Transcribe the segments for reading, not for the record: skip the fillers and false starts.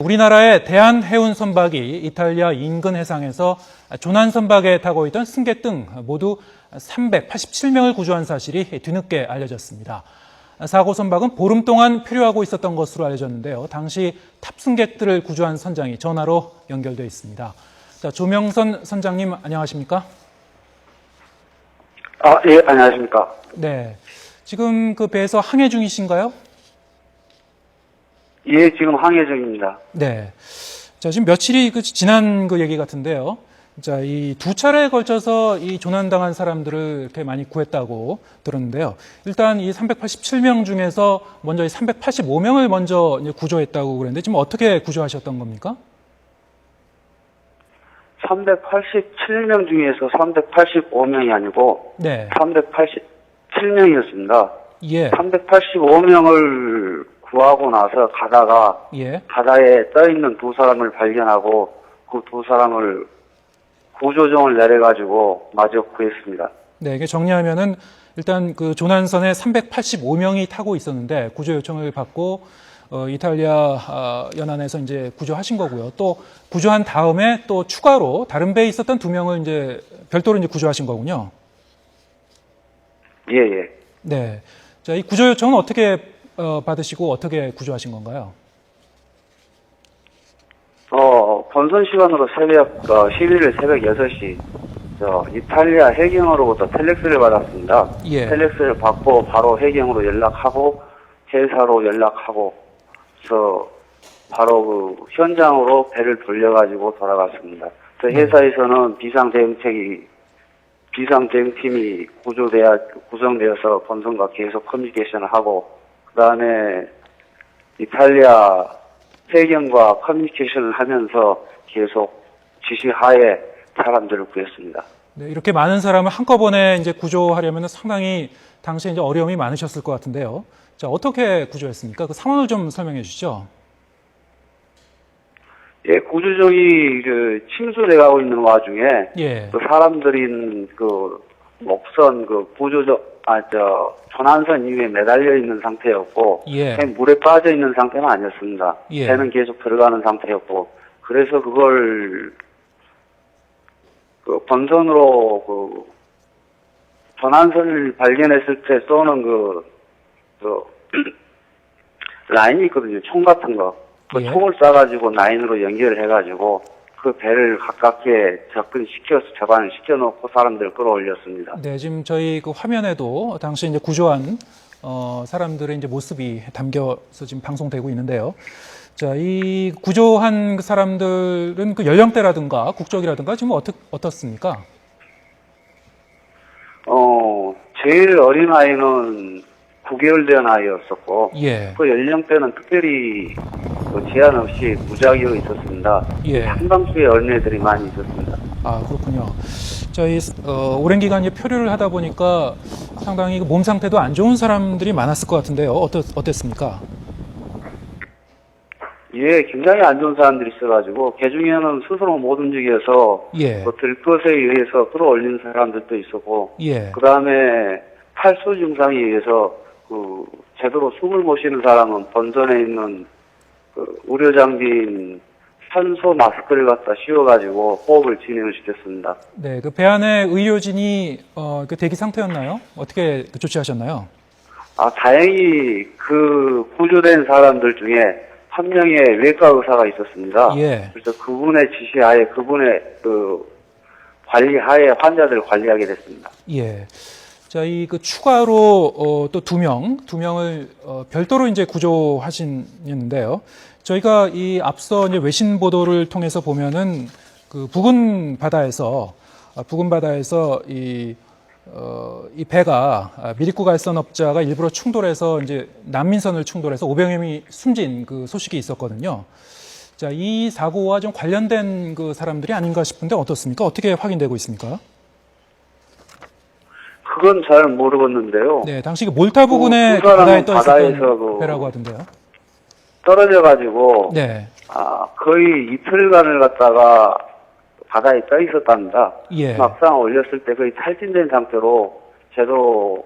우리나라의 대한해운선박이 이탈리아 인근 해상에서 조난선박에 타고 있던 승객 등 모두 387명을 구조한 사실이 뒤늦게 알려졌습니다. 사고 선박은 보름 동안 표류하고 있었던 것으로 알려졌는데요. 당시 탑승객들을 구조한 선장이 전화로 연결돼 있습니다. 자, 조명선 선장님 안녕하십니까? 예, 안녕하십니까? 네. 지금 그 배에서 항해 중이신가요? 예, 지금 항해 중입니다. 네. 자, 지금 며칠이 지난 그 얘기 같은데요. 자, 이 두 차례에 걸쳐서 이 조난당한 사람들을 이렇게 많이 구했다고 들었는데요. 일단 이 387명 중에서 먼저 이 385명을 먼저 이제 구조했다고 그랬는데 지금 어떻게 구조하셨던 겁니까? 387명 중에서 385명이 아니고 네. 387명이었습니다. 예. 385명을 구하고 나서 가다가 예. 바다에 떠 있는 두 사람을 발견하고 그 두 사람을 구조정을 내려가지고 마저 구했습니다. 네, 이게 정리하면은 일단 그 조난선에 385명이 타고 있었는데 구조 요청을 받고 이탈리아 연안에서 이제 구조하신 거고요. 또 구조한 다음에 또 추가로 다른 배에 있었던 두 명을 이제 별도로 이제 구조하신 거군요. 예, 예. 네. 자, 이 구조 요청은 어떻게 받으시고 어떻게 구조하신 건가요? 본선 시간으로 11일 새벽 6시, 이탈리아 해경으로부터 텔렉스를 받았습니다. 예. 텔렉스를 받고 바로 해경으로 연락하고, 회사로 연락하고, 그래서 바로 그 현장으로 배를 돌려가지고 돌아갔습니다. 회사에서는 비상대응팀이 구성되어서 본선과 계속 커뮤니케이션을 하고, 그 다음에 이탈리아 해경과 커뮤니케이션을 하면서 계속 지시하에 사람들을 구했습니다. 네, 이렇게 많은 사람을 한꺼번에 이제 구조하려면 상당히 당시에 이제 어려움이 많으셨을 것 같은데요. 자, 어떻게 구조했습니까? 그 상황을 좀 설명해 주시죠. 예, 구조정이 침수돼가고 있는 와중에 예. 그 사람들인 그 목선 조난선 위에 매달려 있는 상태였고, 예. 물에 빠져 있는 상태는 아니었습니다. 예. 배는 계속 들어가는 상태였고, 그래서 그걸 본선으로 조난선을 발견했을 때 쏘는 라인이 있거든요. 총 같은 거. 그 예. 총을 쏴가지고 라인으로 연결을 해가지고 그 배를 가깝게 접안을 시켜놓고 사람들을 끌어올렸습니다. 네, 지금 저희 그 화면에도 당시 이제 구조한 사람들의 이제 모습이 담겨서 지금 방송되고 있는데요. 자, 이 구조한 그 사람들은 그 연령대라든가 국적이라든가 지금 어떻습니까? 제일 어린 아이는 9개월 된 아이였었고, 예. 그 연령대는 특별히 제한 없이 무작위로 있었습니다. 예. 상당수의 어린애들이 많이 있었습니다. 아, 그렇군요. 저희 오랜 기간 이제 표류를 하다 보니까 상당히 몸 상태도 안 좋은 사람들이 많았을 것 같은데요. 어땠습니까? 예, 굉장히 안 좋은 사람들이 있어가지고, 개 중에는 스스로 못 움직여서, 예. 들것에 의해서 끌어올린 사람들도 있었고, 예. 그 다음에 탈수 증상에 의해서, 제대로 숨을 못 쉬는 사람은 본전에 있는 의료장비인 산소 마스크를 갖다 씌워가지고 호흡을 진행을 시켰습니다. 네, 그 배 안에 의료진이 그 대기 상태였나요? 어떻게 조치하셨나요? 다행히 그 구조된 사람들 중에 한 명의 외과 의사가 있었습니다. 예. 그래서 그분의 지시하에 그분의 관리하에 환자들을 관리하게 됐습니다. 예. 자, 그 추가로 또 두 명을 별도로 이제 구조하시는데요. 저희가 이 앞서 이제 외신 보도를 통해서 보면은 그 부근 바다에서 이 배가 미리쿠 갈선업자가 일부러 충돌해서 이제 난민선을 충돌해서 500여 명이 숨진 그 소식이 있었거든요. 자, 이 사고와 좀 관련된 그 사람들이 아닌가 싶은데 어떻습니까? 어떻게 확인되고 있습니까? 그건 잘 모르겠는데요. 네, 당시 그 몰타 부근에 바다에 떠 있었던 배라고 하던데요. 떨어져가지고, 네. 거의 이틀간을 갖다가 바다에 떠 있었답니다. 예. 막상 올렸을 때 거의 탈진된 상태로 제대로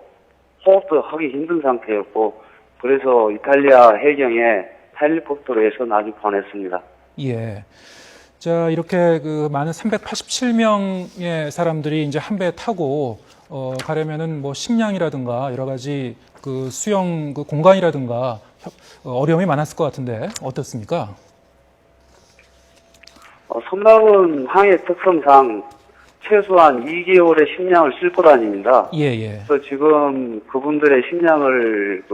호흡도 하기 힘든 상태였고, 그래서 이탈리아 해경에 헬리콥터로 해서 나중에 보냈습니다. 예. 자, 이렇게 그 많은 387명의 사람들이 이제 한 배 타고 가려면은 뭐 식량이라든가 여러 가지 그 수용 그 공간이라든가 어려움이 많았을 것 같은데 어떻습니까? 선박은 항해 특성상 최소한 2개월의 식량을 싣고 다닙니다. 예, 예. 그래서 지금 그분들의 식량을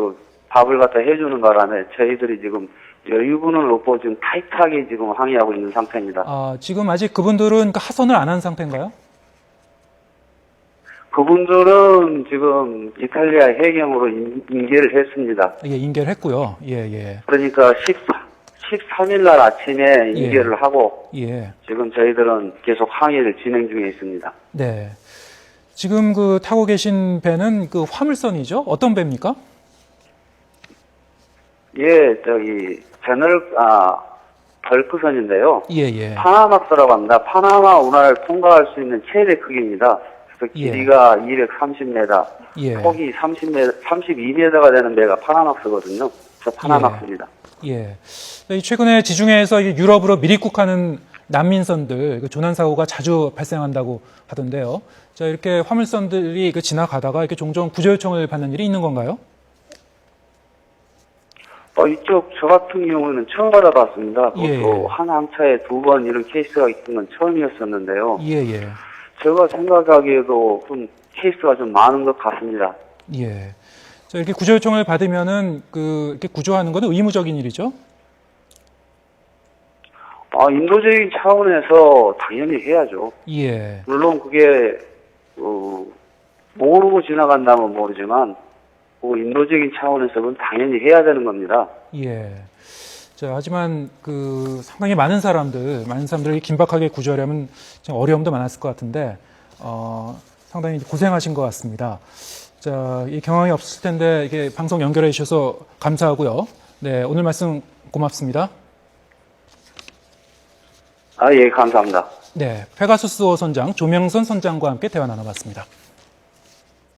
밥을 갖다 해주는 바람에 저희들이 지금 여유분을 없고 지금 타이트하게 지금 항해하고 있는 상태입니다. 아, 지금 아직 그분들은 그 하선을 안 한 상태인가요? 그분들은 지금 이탈리아 해경으로 인계를 했습니다. 예, 인계를 했고요. 예, 예. 그러니까 13일 날 아침에 인계를 하고 예. 지금 저희들은 계속 항해를 진행 중에 있습니다. 네. 지금 그 타고 계신 배는 그 화물선이죠? 어떤 배입니까? 예, 벌크선인데요. 예, 예. 파나막스라고 합니다. 파나마 운하를 통과할 수 있는 최대 크기입니다. 그래서 예. 길이가 230m, 예. 폭이 32m가 되는 배가 파나막스거든요. 그래서 파나막스입니다. 예. 이 최근에 지중해에서 이 유럽으로 밀입국하는 난민선들 그 조난 사고가 자주 발생한다고 하던데요. 자, 이렇게 화물선들이 그 지나가다가 이렇게 종종 구조 요청을 받는 일이 있는 건가요? 이쪽 저 같은 경우는 처음 받아봤습니다. 그것도 예. 한 항차에 2번 이런 케이스가 있는 건 처음이었었는데요. 예, 예. 제가 생각하기에도 좀 케이스가 좀 많은 것 같습니다. 예. 자, 이렇게 구조 요청을 받으면은 이렇게 구조하는 것은 의무적인 일이죠? 인도적인 차원에서 당연히 해야죠. 예. 물론 그게 모르고 지나간다면 모르지만 인도적인 차원에서는 당연히 해야 되는 겁니다. 예. 자, 하지만 상당히 많은 사람들이 긴박하게 구조하려면 좀 어려움도 많았을 것 같은데, 상당히 고생하신 것 같습니다. 자, 이 경황이 없을 텐데, 이게 방송 연결해 주셔서 감사하고요. 네, 오늘 말씀 고맙습니다. 예, 감사합니다. 네, 페가수스 호선장 조명선 선장과 함께 대화 나눠봤습니다.